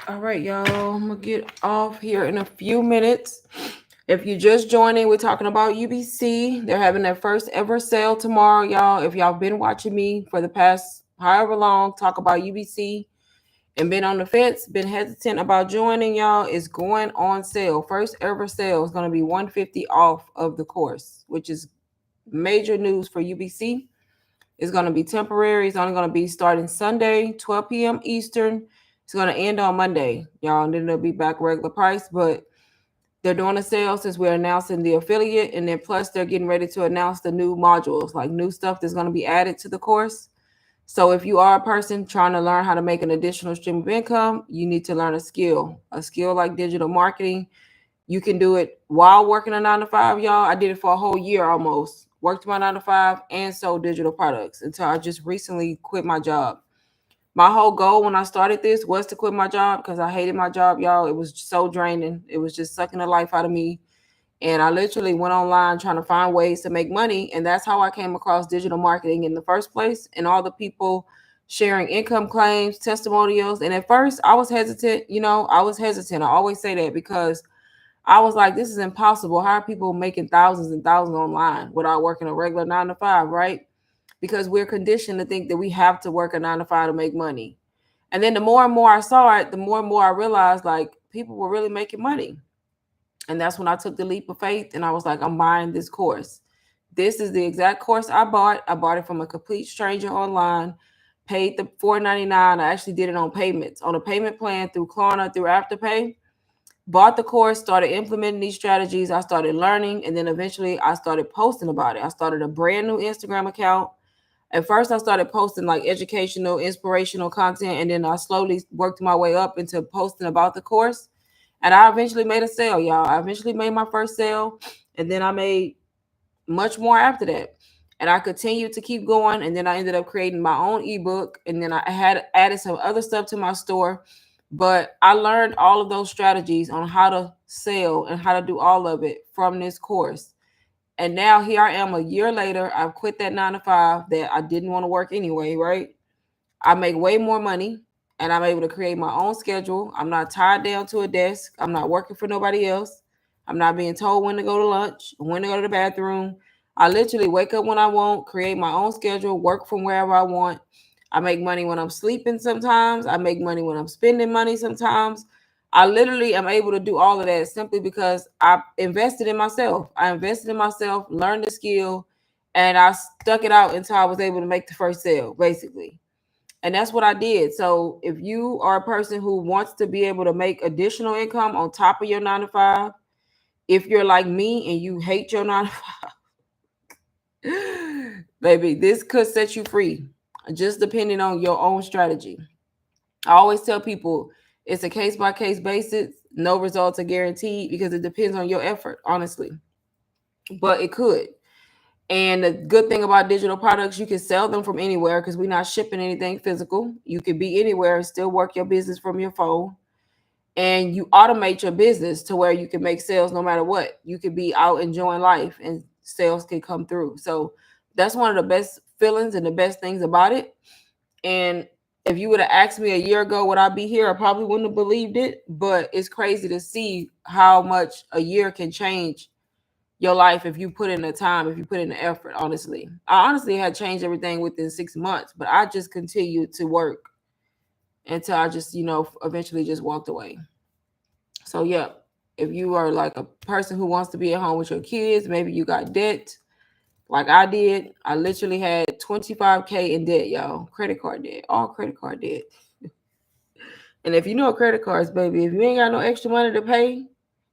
All right, y'all. I'm gonna get off here in a few minutes. If you just joining, we're talking about UBC. They're having their first ever sale tomorrow, y'all. If y'all been watching me for the past however long, talk about UBC and been on the fence, been hesitant about joining, y'all, it's going on sale. First ever sale is going to be $150 off of the course, which is major news for UBC. It's going to be temporary. It's only going to be starting Sunday, 12 p.m. Eastern. It's going to end on Monday, y'all, and then it'll be back regular price. But they're doing a sale since we're announcing the affiliate, and then plus they're getting ready to announce the new modules, like new stuff that's going to be added to the course. So if you are a person trying to learn how to make an additional stream of income, you need to learn a skill like digital marketing. You can do it while working a 9 to 5, y'all. I did it for a whole year almost. Worked my 9 to 5 and sold digital products until I just recently quit my job. My whole goal when I started this was to quit my job because I hated my job, y'all. It was so draining. It was just sucking the life out of me. And I literally went online trying to find ways to make money. And that's how I came across digital marketing in the first place and all the people sharing income claims, testimonials. And at first I was hesitant. I always say that because I was like, this is impossible. How are people making thousands and thousands online without working a regular 9 to 5, right? Because we're conditioned to think that we have to work a 9 to 5 to make money. And then the more and more I saw it, the more and more I realized like people were really making money. And that's when I took the leap of faith and I was like, I'm buying this course. This is the exact course I bought. I bought it from a complete stranger online, paid the $4.99. I actually did it on payments, on a payment plan through Klarna, through Afterpay. Bought the course, started implementing these strategies. I started learning, and then eventually I started posting about it. I started a brand new Instagram account. At first, I started posting like educational, inspirational content, and then I slowly worked my way up into posting about the course. And I eventually made a sale, y'all. I eventually made my first sale, and then I made much more after that. And I continued to keep going, and then I ended up creating my own ebook, and then I had added some other stuff to my store. But I learned all of those strategies on how to sell and how to do all of it from this course. And now here I am a year later. I've quit that 9 to 5 that I didn't want to work anyway, right? I make way more money. and I'm able to create my own schedule. I'm not tied down to a desk. I'm not working for nobody else. I'm not being told when to go to lunch, when to go to the bathroom. I literally wake up when I want, create my own schedule, work from wherever I want. I make money when I'm sleeping sometimes. I make money when I'm spending money sometimes. I literally am able to do all of that simply because I invested in myself. I invested in myself, learned the skill, and I stuck it out until I was able to make the first sale, basically. And that's what I did. So if you are a person who wants to be able to make additional income on top of your 9 to 5, if you're like me and you hate your 9 to 5, baby, this could set you free, just depending on your own strategy. I always tell people it's a case by case basis. No results are guaranteed because it depends on your effort, honestly. But it could. And the good thing about digital products, you can sell them from anywhere because we're not shipping anything physical. You could be anywhere and still work your business from your phone. And you automate your business to where you can make sales no matter what. You could be out enjoying life and sales can come through. So that's one of the best feelings and the best things about it. And if you would have asked me a year ago would I be here, I probably wouldn't have believed it. But it's crazy to see how much a year can change your life if you put in the time, if you put in the effort. Honestly, I honestly had changed everything within 6 months, but I just continued to work until I just, eventually just walked away. So yeah, if you are like a person who wants to be at home with your kids, maybe you got debt like I did. I literally had 25K in debt, y'all. Credit card debt, all credit card debt. And if you know credit cards, baby, if you ain't got no extra money to pay,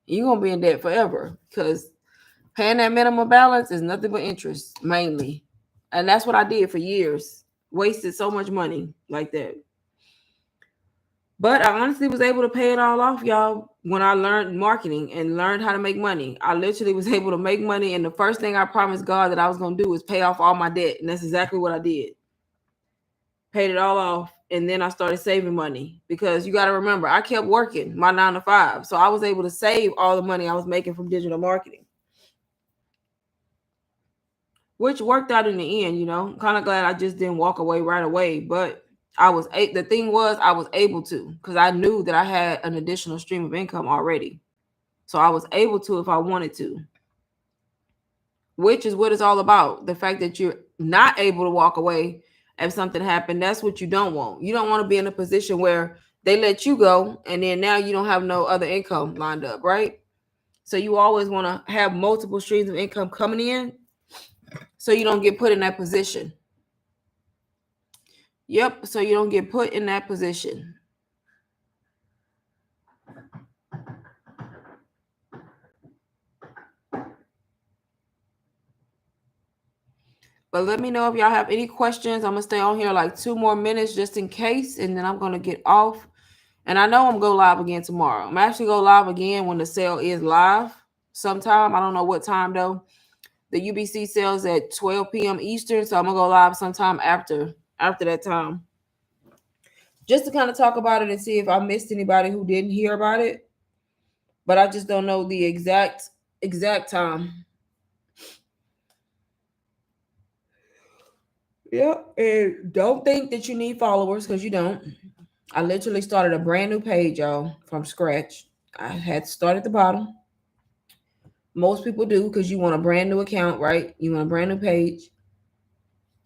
you're gonna be in debt forever because paying that minimum balance is nothing but interest mainly. And that's what I did for years. Wasted so much money like that. But I honestly was able to pay it all off, y'all, when I learned marketing and learned how to make money. I literally was able to make money. And the first thing I promised God that I was going to do was pay off all my debt. And that's exactly what I did. Paid it all off. And then I started saving money because you got to remember, I kept working my 9 to 5. So I was able to save all the money I was making from digital marketing, which worked out in the end. I'm kind of glad I just didn't walk away right away. But the thing was, I was able to because I knew that I had an additional stream of income already. So I was able to if I wanted to, which is what it's all about. The fact that you're not able to walk away if something happened, that's what you don't want. You don't want to be in a position where they let you go and then now you don't have no other income lined up, right? So you always want to have multiple streams of income coming in so you don't get put in that position. Yep, so you don't get put in that position. But let me know if y'all have any questions. I'm going to stay on here like 2 more minutes just in case, and then I'm going to get off. And I know I'm going to go live again tomorrow. I'm actually go live again when the sale is live sometime. I don't know what time, though. The UBC sales at 12 p.m. Eastern, so I'm going to go live sometime after that time. Just to kind of talk about it and see if I missed anybody who didn't hear about it. But I just don't know the exact time. Yeah, and don't think that you need followers because you don't. I literally started a brand new page, y'all, from scratch. I had to start at the bottom. Most people do because you want a brand new account, right? You want a brand new page.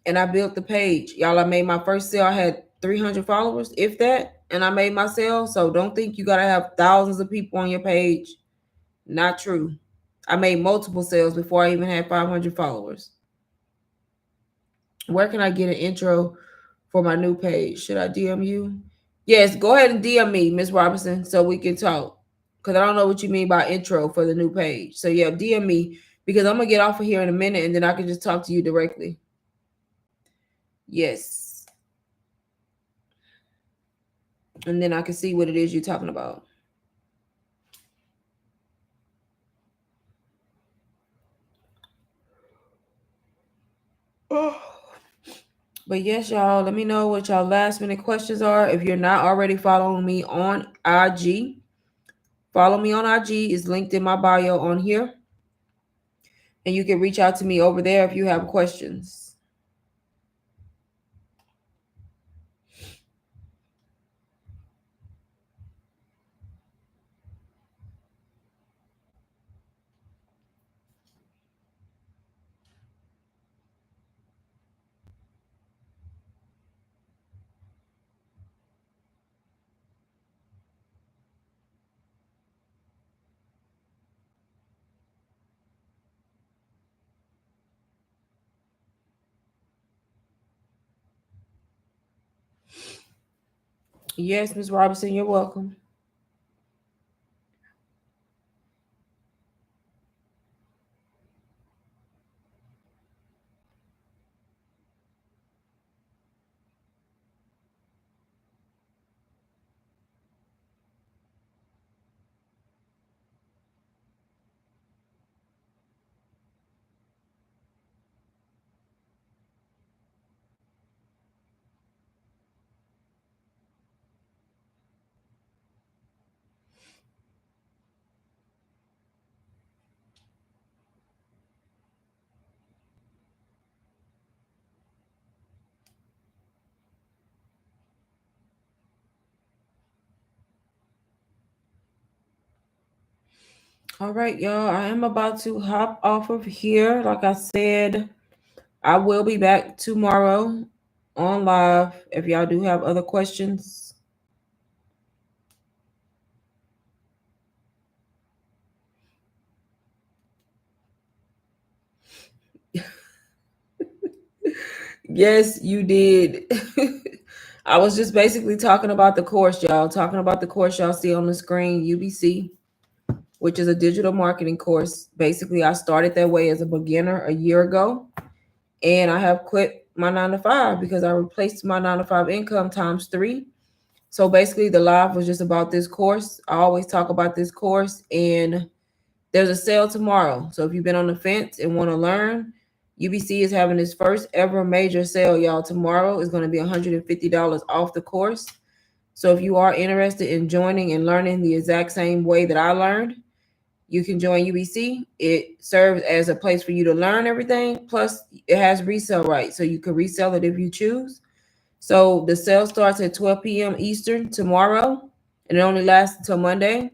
And I built the page. Y'all, I made my first sale. I had 300 followers, if that. And I made my sale. So don't think you got to have thousands of people on your page. Not true. I made multiple sales before I even had 500 followers. Where can I get an intro for my new page? Should I DM you? Yes, go ahead and DM me, Miss Robinson, so we can talk. Because I don't know what you mean by intro for the new page. So yeah, DM me because I'm going to get off of here in a minute and then I can just talk to you directly. Yes. And then I can see what it is you're talking about. Oh. But yes, y'all, let me know what y'all last minute questions are. If you're not already following me on IG, follow me on IG. It's linked in my bio on here. And you can reach out to me over there if you have questions. Yes, Miss Robinson, you're welcome. All right, y'all. I am about to hop off of here. Like I said, I will be back tomorrow on live if y'all do have other questions. Yes, you did. I was just basically talking about the course, y'all. Talking about the course y'all see on the screen, UBC, which is a digital marketing course. Basically, I started that way as a beginner a year ago, and I have quit my 9 to 5 because I replaced my 9 to 5 income times three. So basically, the live was just about this course. I always talk about this course, and there's a sale tomorrow. So if you've been on the fence and want to learn, UBC is having its first ever major sale, y'all. Tomorrow is going to be $150 off the course. So if you are interested in joining and learning the exact same way that I learned, you can join UBC. It serves as a place for you to learn everything. Plus, it has resale rights, so you can resell it if you choose. So the sale starts at 12 p.m. Eastern tomorrow, and it only lasts until Monday.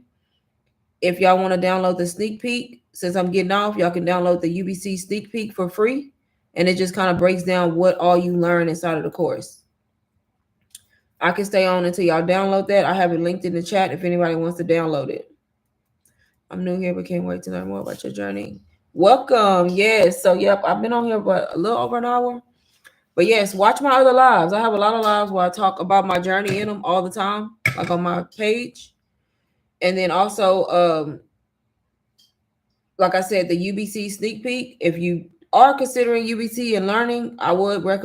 If y'all want to download the sneak peek, since I'm getting off, y'all can download the UBC sneak peek for free. And it just kind of breaks down what all you learn inside of the course. I can stay on until y'all download that. I have it linked in the chat if anybody wants to download it. I'm new here, but can't wait to learn more about your journey. Welcome. Yes. So, yep, I've been on here for a little over an hour. But yes, watch my other lives. I have a lot of lives where I talk about my journey in them all the time, like on my page. And then also, like I said, the UBC sneak peek. If you are considering UBC and learning, I would recommend